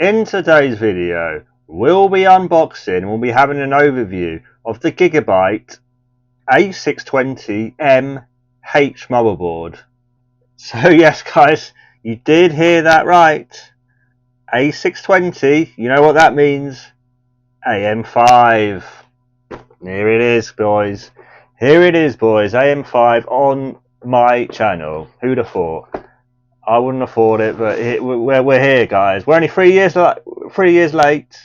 In today's video, we'll be unboxing and we'll be having an overview of the Gigabyte A620M H motherboard. So yes guys, you did hear that right. A620, you know what that means? AM5. Here it is, boys. Here it is, boys. AM5 on my channel. Who'd have thought? I wouldn't afford it, but we're here, guys. We're only 3 years late.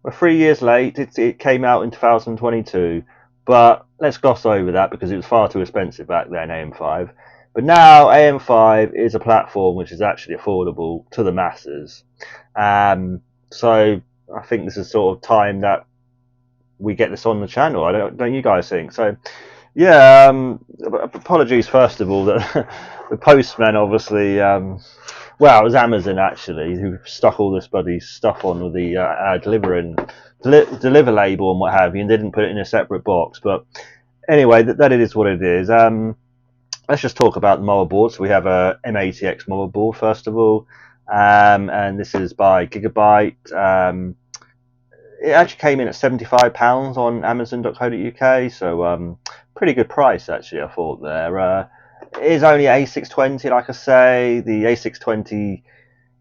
We're 3 years late. It came out in 2022, but let's gloss over that because it was far too expensive back then, AM5. But now AM5 is a platform which is actually affordable to the masses. So I think this is sort of time that we get this on the channel. Don't you guys think? So yeah, apologies first of all that the postman obviously, well, it was Amazon actually who stuck all this bloody stuff on with the deliver label and what have you, and didn't put it in a separate box. But anyway, that it is what it is. Let's just talk about the motherboard. So we have a M80X motherboard first of all, and this is by Gigabyte. It actually came in at £75 on Amazon.co.uk, so pretty good price actually. I thought there. It is only A620, like I say. The A620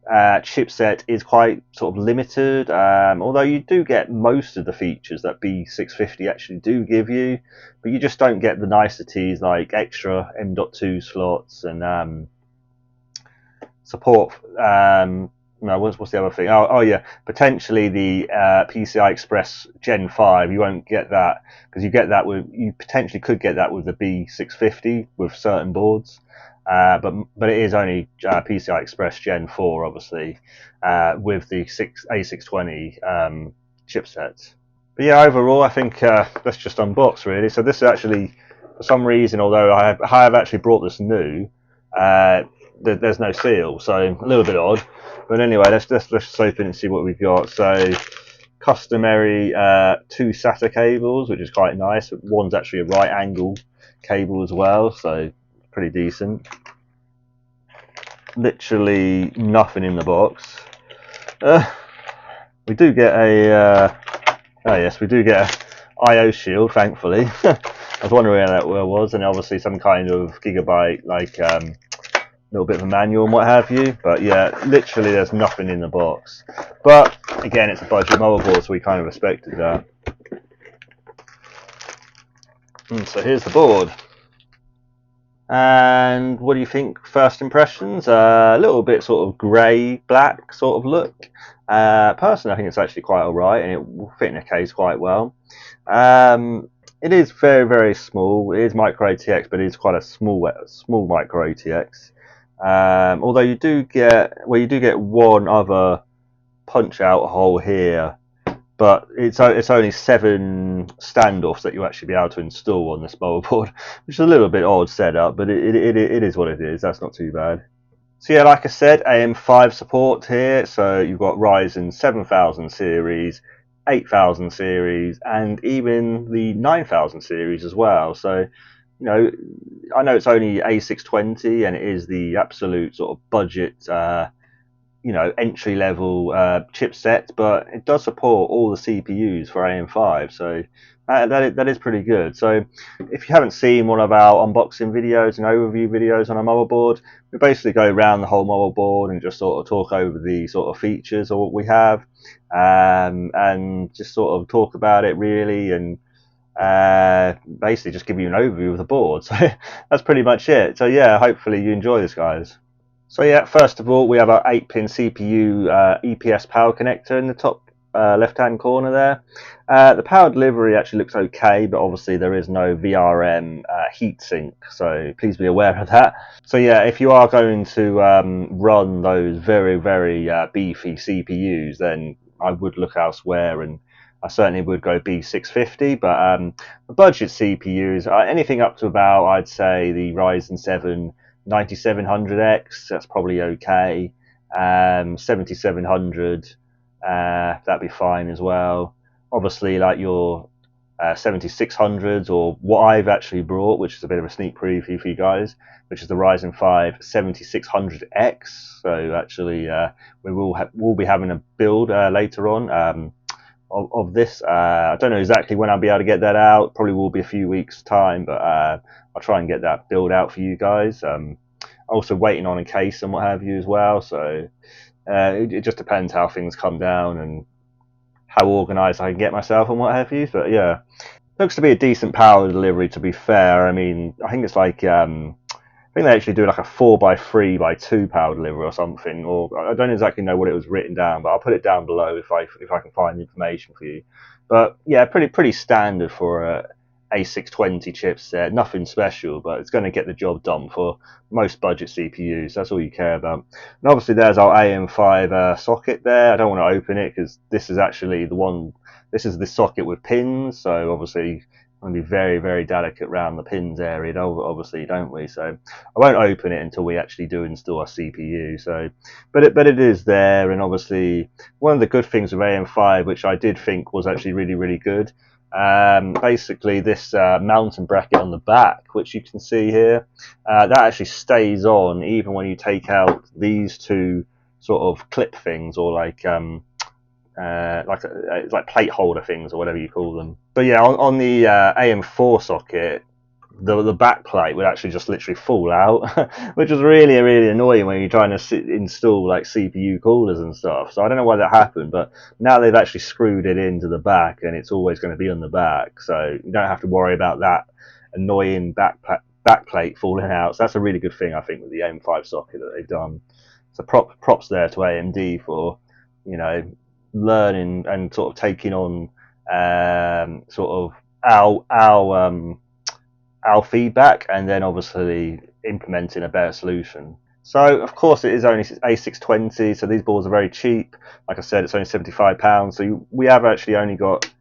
chipset is quite sort of limited, although you do get most of the features that B650 actually do give you, but you just don't get the niceties like extra M.2 slots and support. No, what's the other thing? Oh yeah, potentially the PCI Express Gen 5. You won't get that because you potentially could get that with the B650 with certain boards, but it is only PCI Express Gen 4, obviously, with the A620 chipsets. But yeah, overall, I think let's just unbox really. So this is actually, for some reason, although I have actually brought this new, there's no seal, so a little bit odd. But anyway, let's open and see what we've got. So customary 2 SATA cables, which is quite nice. One's actually a right angle cable as well, so pretty decent. Literally nothing in the box. We do get a oh yes, we do get a IO shield, thankfully. I was wondering where that was, and obviously some kind of Gigabyte like little bit of a manual and what have you. But yeah, literally there's nothing in the box, but again, it's a budget motherboard, so we kind of expected that. So here's the board, and what do you think? First impressions? A little bit sort of grey black sort of look. Personally, I think it's actually quite alright, and it will fit in a case quite well. It is very, very small. It is micro ATX, but it is quite a small micro ATX. Although you do get one other punch out hole here, but it's only 7 standoffs that you actually be able to install on this motherboard, which is a little bit odd setup, but it is what it is. That's not too bad. So yeah, like I said, AM5 support here. So you've got Ryzen 7000 series, 8000 series, and even the 9000 series as well. So you know, I know it's only A620 and it is the absolute sort of budget, entry level chipset, but it does support all the CPUs for AM5, so that is pretty good. So if you haven't seen one of our unboxing videos and overview videos on a motherboard, we basically go around the whole motherboard and just sort of talk over the sort of features of what we have, and just sort of talk about it really, and basically just give you an overview of the board. So that's pretty much it. So yeah, hopefully you enjoy this, guys. So yeah, first of all, we have our 8-pin CPU EPS power connector in the top left-hand corner there. The power delivery actually looks okay, but obviously there is no VRM heatsink, so please be aware of that. So yeah, if you are going to run those very, very beefy CPUs, then I would look elsewhere, and I certainly would go B650, but the budget CPUs, anything up to about, I'd say, the Ryzen 7 9700X, that's probably okay. 7700, that'd be fine as well. Obviously, like your 7600s, or what I've actually brought, which is a bit of a sneak preview for you guys, which is the Ryzen 5 7600X. So actually, we'll be having a build later on of this. I don't know exactly when I'll be able to get that out. Probably will be a few weeks time, but I'll try and get that build out for you guys. Also waiting on a case and what have you as well. So it just depends how things come down and how organised I can get myself and what have you. But yeah, looks to be a decent power delivery. To be fair, I mean, I think it's like I think they actually do like a 4x3x2 power delivery or something, or I don't exactly know what it was written down, but I'll put it down below if I can find the information for you. But yeah, pretty standard for a A620 chipset, nothing special, but it's going to get the job done for most budget CPUs. That's all you care about. And obviously, there's our AM5 socket there. I don't want to open it because this is actually the one. This is the socket with pins, so obviously going to be very delicate around the pins area, obviously, don't we? So I won't open it until we actually do install our CPU. So, but it is there, and obviously one of the good things with AM5, which I did think was actually really good. Basically, this mounting bracket on the back, which you can see here, that actually stays on even when you take out these two sort of clip things, or like it's like plate holder things or whatever you call them. But yeah, on the AM4 socket, the back plate would actually just literally fall out, which was really annoying when you're trying to install like CPU coolers and stuff. So I don't know why that happened, but now they've actually screwed it into the back, and it's always going to be on the back, so you don't have to worry about that annoying back plate falling out. So that's a really good thing, I think, with the AM5 socket that they've done. So props there to AMD for, you know, learning and sort of taking on sort of our feedback, and then obviously implementing a better solution. So of course it is only A620, so these boards are very cheap. Like I said, it's only £75. So we have actually only got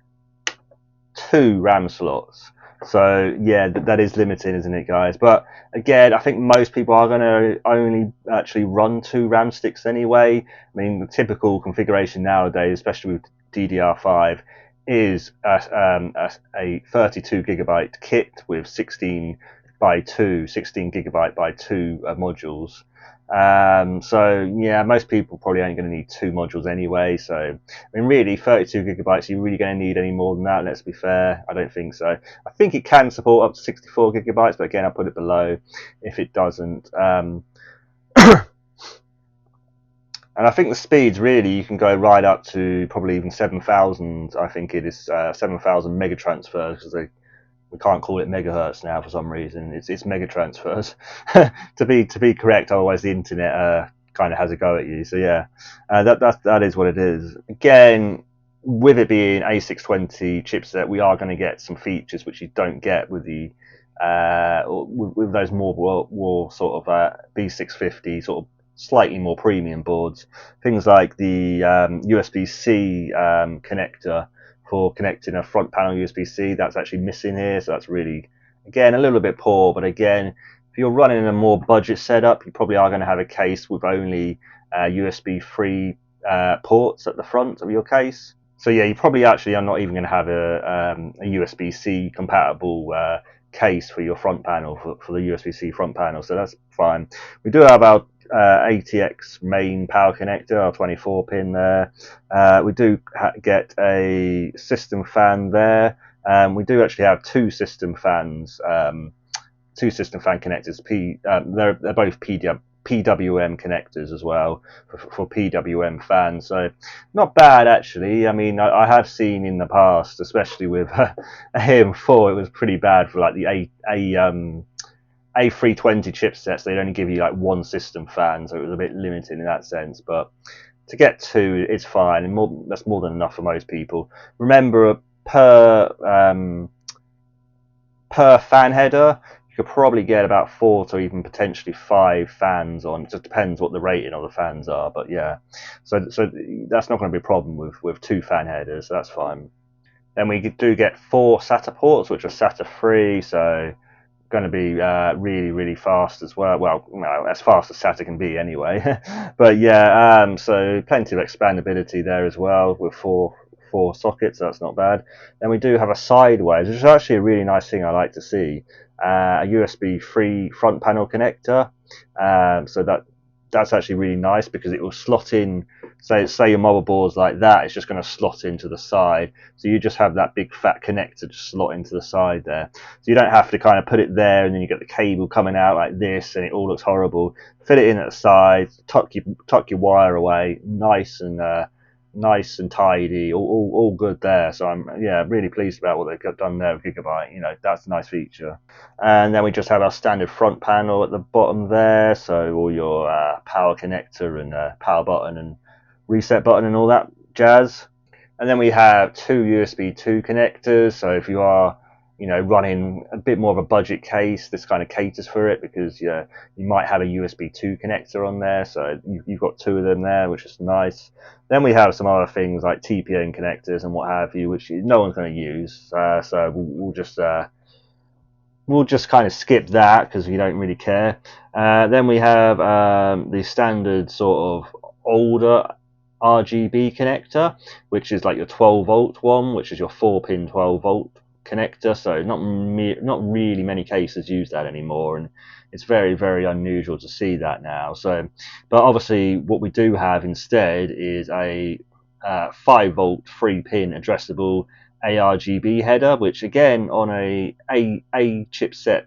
2 RAM slots. So yeah, that is limiting, isn't it, guys? But again, I think most people are going to only actually run 2 RAM sticks anyway. I mean, the typical configuration nowadays, especially with DDR5, is a 32 gigabyte kit with 16 gigabyte by 2 modules. So yeah, most people probably ain't going to need 2 modules anyway. So I mean, really, 32 gigabytes, are you really going to need any more than that? Let's be fair, I don't think so. I think it can support up to 64 gigabytes, but again, I'll put it below if it doesn't. And I think the speeds, really, you can go right up to probably even 7,000. I think it is 7,000 mega transfers, because we can't call it megahertz now for some reason. It's mega transfers to be correct. Otherwise, the internet kind of has a go at you. So yeah, that is what it is. Again, with it being A620 chipset, we are going to get some features which you don't get with the with those more sort of B650 sort of slightly more premium boards. Things like the USB-C connector for connecting a front panel USB-C, that's actually missing here, so that's really, again, a little bit poor. But again, if you're running a more budget setup, you probably are going to have a case with only USB-free ports at the front of your case. So yeah, you probably actually are not even going to have a USB-C compatible case for your front panel, for the USB-C front panel, so that's fine. We do have our ATX main power connector, our 24 pin there. We do get a system fan there. We do actually have 2 system fans, 2 system fan connectors. They're both PWM connectors as well for PWM fans, so not bad actually. I mean, I have seen in the past, especially with AM4, it was pretty bad for like the A320 chipsets. They'd only give you like 1 system fan, so it was a bit limited in that sense. But to get 2, it's fine, and that's more than enough for most people. Remember, per fan header, you could probably get about 4 to even potentially 5 fans on. It just depends what the rating of the fans are. But yeah, so that's not going to be a problem with 2 fan headers, so that's fine. Then we do get 4 SATA ports, which are SATA free, so going to be really fast as well. Well, as fast as SATA can be anyway. But yeah, so plenty of expandability there as well with four 4 sockets, so that's not bad. Then we do have a sideways, which is actually a really nice thing I like to see, a USB 3 front panel connector. So that's actually really nice because it will slot in. Say your motherboard's like that, it's just going to slot into the side. So you just have that big fat connector just slot into the side there. So you don't have to kind of put it there and then you get the cable coming out like this and it all looks horrible. Fit it in at the side, tuck your wire away, nice and tidy, all good there. So I'm really pleased about what they've done there with Gigabyte. That's a nice feature. And then we just have our standard front panel at the bottom there, so all your power connector and power button and reset button and all that jazz. And then we have 2 USB 2 connectors, so if you are running a bit more of a budget case, this kind of caters for it, because you might have a USB 2 connector on there, so you've got 2 of them there, which is nice. Then we have some other things like TPN connectors and what have you, which no one's going to use, so we'll just kind of skip that because we don't really care. Then we have the standard sort of older RGB connector, which is like your 12-volt one, which is your 4-pin 12-volt connector. So not really many cases use that anymore, and it's very, very unusual to see that now. So, but obviously what we do have instead is a 5-volt 3-pin addressable ARGB header, which again on a chipset,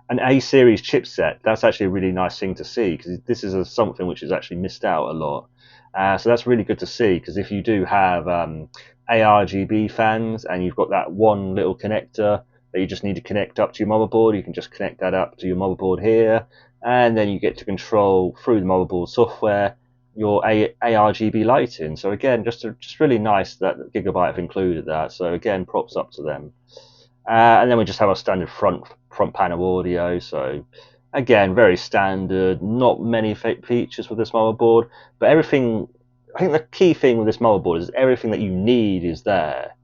an A series chipset, that's actually a really nice thing to see, because this is something which is actually missed out a lot. So that's really good to see, because if you do have ARGB fans and you've got that one little connector that you just need to connect up to your motherboard, you can just connect that up to your motherboard here, and then you get to control through the motherboard software your ARGB lighting. So again, just really nice that Gigabyte have included that. So again, props up to them. And then we just have our standard front panel audio. So again, very standard, not many features with this motherboard, but everything. I think the key thing with this motherboard is everything that you need is there.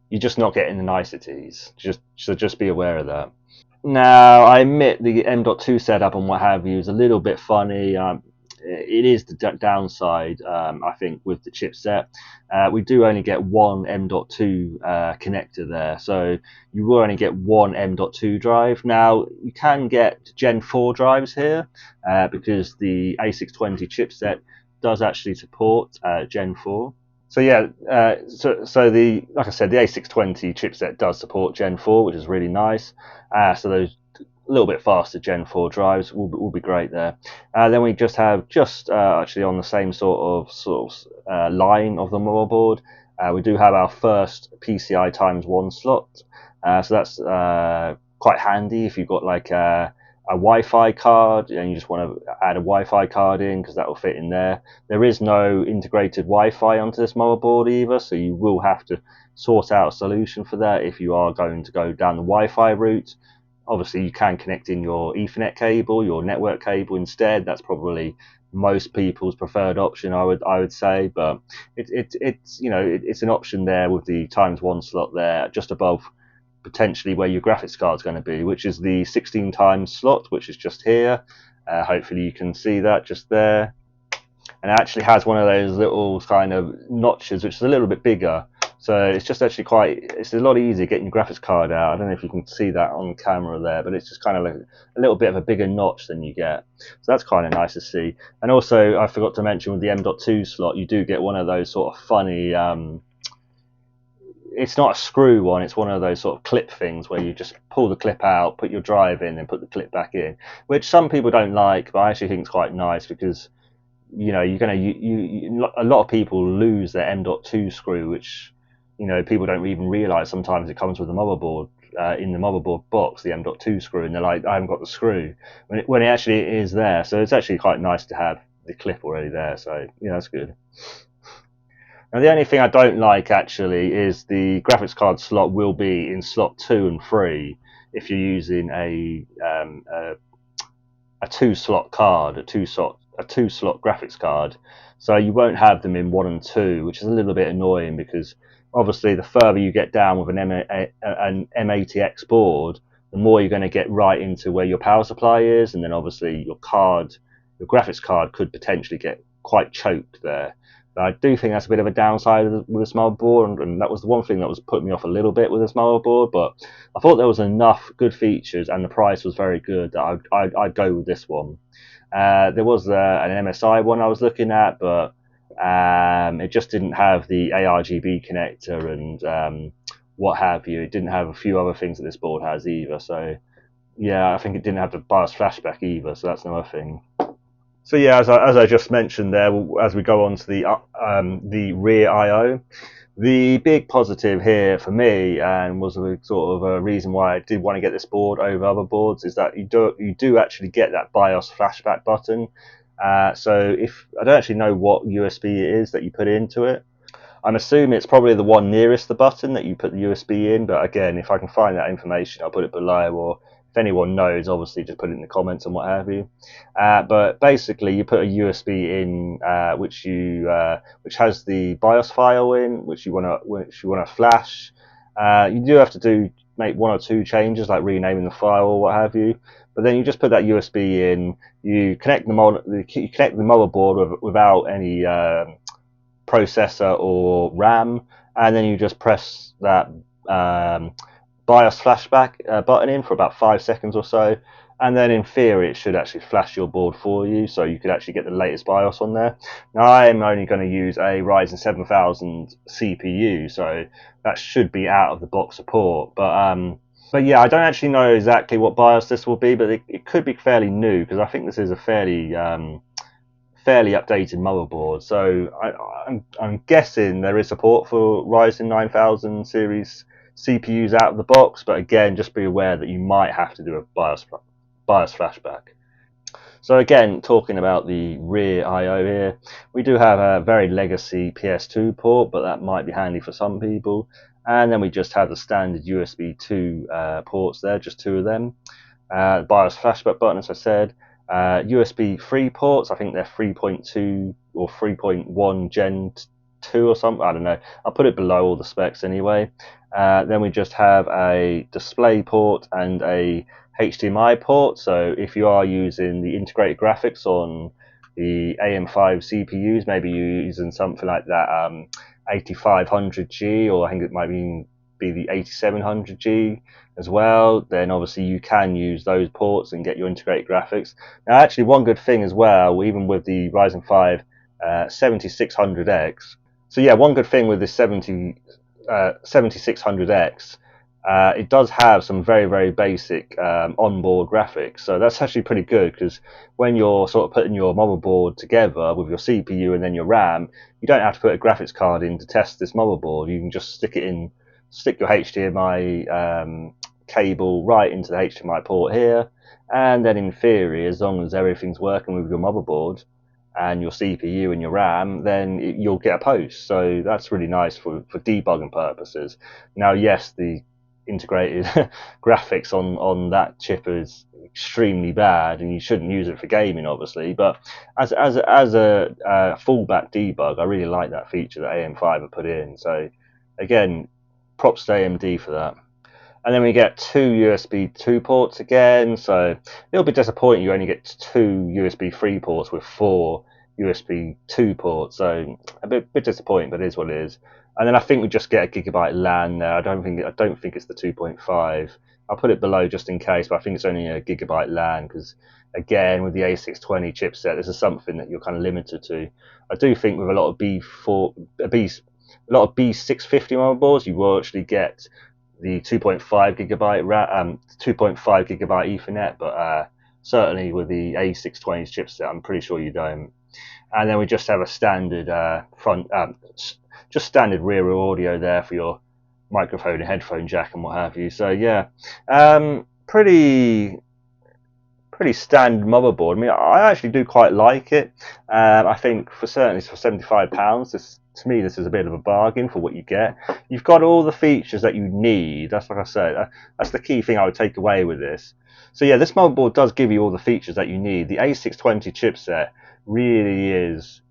You're just not getting the niceties. Just be aware of that. Now, I admit the M.2 setup and what have you is a little bit funny. It is the downside, I think, with the chipset. We do only get one M.2 connector there, so you will only get one M.2 drive. Now, you can get Gen 4 drives here, because the A620 chipset does actually support Gen 4. So yeah, like I said, the A620 chipset does support Gen 4, which is really nice. So those a little bit faster Gen 4 drives will be great there. Then we just have actually on the same sort of line of the motherboard, we do have our first PCI x1 slot. So that's quite handy if you've got like a Wi-Fi card and you just want to add a Wi-Fi card in, because that will fit in there. There is no integrated Wi-Fi onto this motherboard either, so you will have to sort out a solution for that if you are going to go down the Wi-Fi route. Obviously, you can connect in your Ethernet cable, your network cable instead. That's probably most people's preferred option, I would say. But it's an option there with the ×1 slot there, just above potentially where your graphics card's going to be, which is the 16 times slot, which is just here. Hopefully, you can see that just there. And it actually has one of those little kind of notches, which is a little bit bigger. So it's just actually it's a lot easier getting your graphics card out. I don't know if you can see that on camera there, but it's just kind of like a little bit of a bigger notch than you get. So that's kind of nice to see. And also, I forgot to mention with the M.2 slot, you do get one of those sort of funny, it's not a screw one, it's one of those sort of clip things where you just pull the clip out, put your drive in, and put the clip back in, which some people don't like, but I actually think it's quite nice, because you're a lot of people lose their M.2 screw, which people don't even realize sometimes it comes with the motherboard, in the motherboard box, the M.2 screw, and they're like, I haven't got the screw, when it actually is there. So it's actually quite nice to have the clip already there, so that's good. Now, the only thing I don't like actually is the graphics card slot will be in slot 2 and 3 if you're using a 2-slot card, a two slot graphics card. So you won't have them in 1 and 2, which is a little bit annoying, because obviously the further you get down with an M80X board, the more you're going to get right into where your power supply is, and then obviously your graphics card could potentially get quite choked there. But I do think that's a bit of a downside with this motherboard, and that was the one thing that was putting me off a little bit with this motherboard. But I thought there was enough good features, and the price was very good that I'd go with this one. There was an MSI one I was looking at, but it just didn't have the ARGB connector and what have you. It didn't have a few other things that this board has either. So yeah, I think it didn't have the BIOS flashback either. So that's another thing. So yeah, as I just mentioned there, as we go on to the rear I/O, the big positive here for me, and was a sort of a reason why I did want to get this board over other boards, is that you do actually get that BIOS flashback button. So if I don't actually know what USB it is that you put into it, I'm assuming it's probably the one nearest the button that you put the USB in. But again, if I can find that information, I'll put it below, or if anyone knows, obviously just put it in the comments and what have you. But basically, you put a USB in, which has the BIOS file in, which you want to flash. You do have to make one or two changes, like renaming the file or what have you. But then you just put that USB in. You connect the motherboard without any processor or RAM, and then you just press that BIOS flashback button in for about 5 seconds or so, and then in theory it should actually flash your board for you, so you could actually get the latest BIOS on there. Now I am only going to use a Ryzen 7000 CPU, so that should be out of the box support, but yeah, I don't actually know exactly what BIOS this will be, but it could be fairly new, because I think this is a fairly updated motherboard. So I'm guessing there is support for Ryzen 9000 series CPUs out of the box, but again, just be aware that you might have to do a BIOS flashback. So again, talking about the rear I/O here, we do have a very legacy PS2 port, but that might be handy for some people. And then we just have the standard USB 2 ports there, just two of them. BIOS flashback button, as I said. USB 3 ports, I think they're 3.2 or 3.1 Gen 2 or something, I don't know. I'll put it below all the specs anyway. Then we just have a display port and a HDMI port, so if you are using the integrated graphics on the AM5 CPUs, maybe you're using something like that 8500G, or I think it might be the 8700G as well, then obviously you can use those ports and get your integrated graphics. Now actually, one good thing as well, even with the Ryzen 5 7600X, so yeah, one good thing with this 7600X, it does have some very basic onboard graphics, so that's actually pretty good, because when you're sort of putting your motherboard together with your CPU and then your RAM, you don't have to put a graphics card in to test this motherboard. You can just stick your HDMI cable right into the HDMI port here, and then in theory, as long as everything's working with your motherboard and your CPU and your RAM, then you'll get a post. So that's really nice for debugging purposes. Now, yes, the integrated graphics on that chip is extremely bad, and you shouldn't use it for gaming, obviously. But as a fallback debug, I really like that feature that AM5 have put in. So again, props to AMD for that. And then we get two USB 2 ports again, so it'll be disappointing you only get two USB 3 ports with four USB 2 ports, so a bit disappointing, but it is what it is. And then I think we just get a Gigabyte LAN there. I don't think it's the 2.5. I'll put it below just in case, but I think it's only a Gigabyte LAN, because again, with the A620 chipset, this is something that you're kind of limited to. I do think with a lot of B650 motherboards, you will actually get the 2.5 gigabyte 2.5 gigabyte Ethernet, but certainly with the A620's chipset, I'm pretty sure you don't. And then we just have a standard just standard rear audio there for your microphone and headphone jack and what have you. So yeah, pretty standard motherboard. I mean, I actually do quite like it. I think certainly for £75, to me this is a bit of a bargain for what you get. You've got all the features that you need. That's like I said, that's the key thing I would take away with this. So yeah, this motherboard does give you all the features that you need. The A620 chipset really is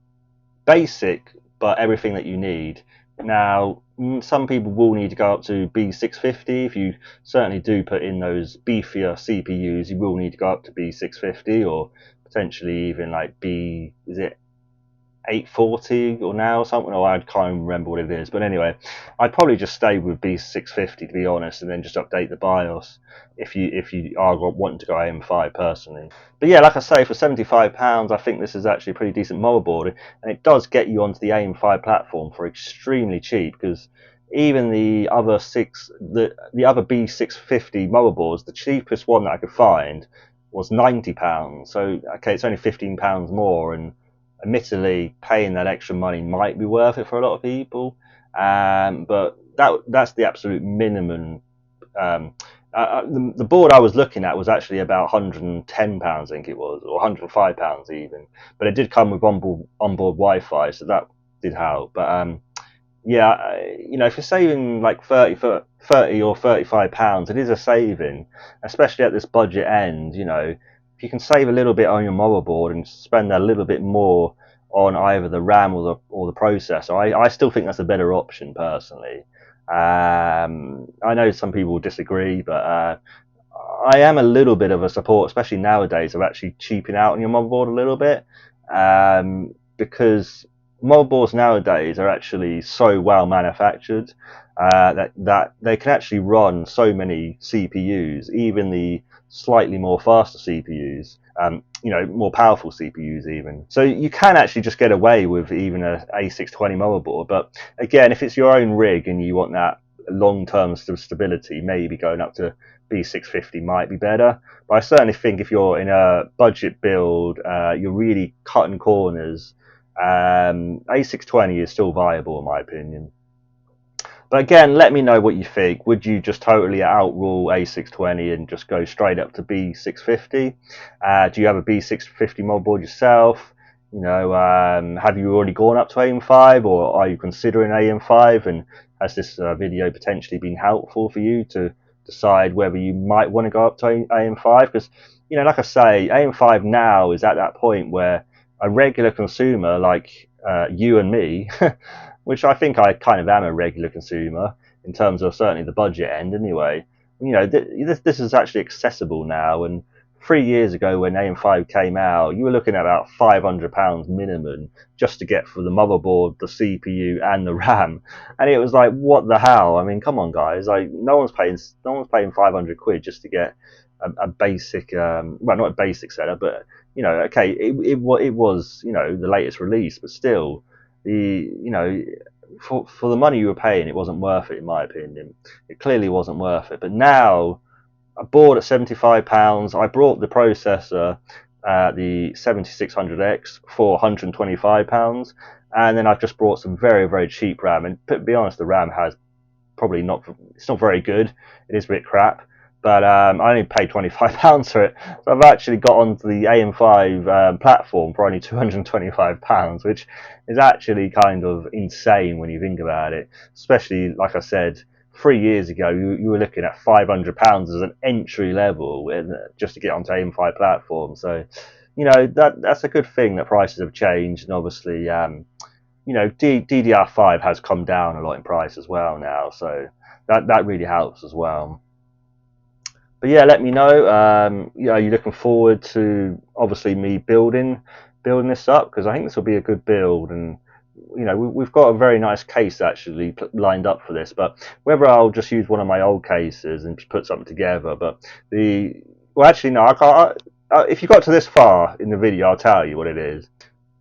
basic, but everything that you need. Now, some people will need to go up to B650. If you certainly do put in those beefier CPUs, you will need to go up to B650, or potentially even like 840 or now or something, or I can't remember what it is. But anyway, I'd probably just stay with B650 to be honest, and then just update the BIOS if you are wanting to go AM5 personally. But yeah, like I say, for £75, I think this is actually a pretty decent motherboard, and it does get you onto the AM5 platform for extremely cheap, because even the other the other B650 motherboards, the cheapest one that I could find was £90. So okay, it's only £15 more, and admittedly, paying that extra money might be worth it for a lot of people, but that's the absolute minimum. Um, the board I was looking at was actually about £110, I think it was, or £105 even. But it did come with onboard Wi-Fi, so that did help. But yeah, if you're saving like 30 or £35, it is a saving, especially at this budget end. If you can save a little bit on your motherboard and spend a little bit more on either the RAM or the processor, I still think that's a better option personally. I know some people disagree, but I am a little bit of a support, especially nowadays, of actually cheaping out on your motherboard a little bit, because motherboards nowadays are actually so well manufactured that they can actually run so many CPUs, even the slightly more faster CPUs, more powerful CPUs even. So you can actually just get away with even a A620 motherboard. But again, if it's your own rig and you want that long-term stability, maybe going up to B650 might be better. But I certainly think if you're in a budget build, you're really cutting corners, A620 is still viable in my opinion. But again, let me know what you think. Would you just totally outrule A620 and just go straight up to B650? Do you have a B650 motherboard yourself? Have you already gone up to AM5, or are you considering AM5? And has this video potentially been helpful for you to decide whether you might want to go up to AM5? Because, like I say, AM5 now is at that point where a regular consumer like you and me, which I think I kind of am a regular consumer in terms of certainly the budget end anyway. This is actually accessible now, and 3 years ago when AM5 came out, you were looking at about £500 minimum just to get for the motherboard, the CPU, and the RAM, and it was like, what the hell? I mean, come on, guys! Like, no one's paying 500 quid just to get a basic, well, not a basic setup, but okay, it was the latest release, but still, for the money you were paying, it wasn't worth it in my opinion. It clearly wasn't worth it. But now, I bought at £75. I brought the processor, the 7600X, for £125, and then I've just brought some very, very cheap RAM. And to be honest, the RAM has probably it's not very good. It is a bit crap. But I only paid £25 for it. So I've actually got onto the AM5 platform for only £225, which is actually kind of insane when you think about it. Especially, like I said, 3 years ago, you were looking at £500 as an entry level just to get onto AM5 platform. So, that's a good thing that prices have changed. And obviously, DDR5 has come down a lot in price as well now. So that really helps as well. But yeah, let me know. Are you looking forward to obviously me building this up? Because I think this will be a good build, and we've got a very nice case actually lined up for this. But whether I'll just use one of my old cases and put something together, but well, actually no, I can't. If you got to this far in the video, I'll tell you what it is.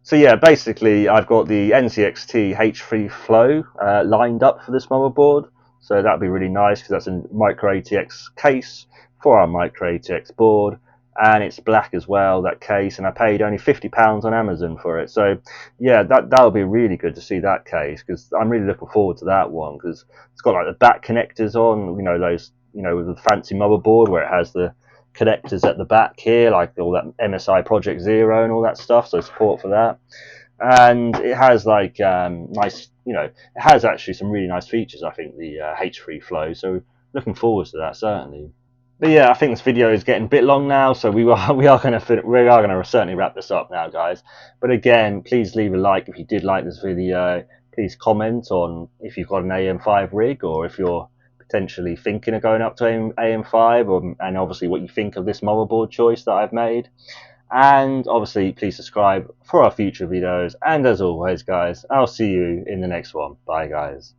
So yeah, basically I've got the NCXT H3 Flow lined up for this motherboard. So that'd be really nice because that's a micro ATX case for our micro ATX board, and it's black as well, that case, and I paid only £50 on Amazon for it. So yeah, that'll be really good to see that case, because I'm really looking forward to that one, because it's got like the back connectors on, those, with the fancy motherboard where it has the connectors at the back here, like all that MSI Project Zero and all that stuff, so support for that. And it has like nice, it has actually some really nice features, I think, the H3 Flow, so looking forward to that certainly. But yeah, I think this video is getting a bit long now, so we are going to certainly wrap this up now, guys. But again, please leave a like if you did like this video. Please comment on if you've got an AM5 rig, or if you're potentially thinking of going up to AM5, and obviously what you think of this motherboard choice that I've made. And obviously, please subscribe for our future videos. And as always, guys, I'll see you in the next one. Bye, guys.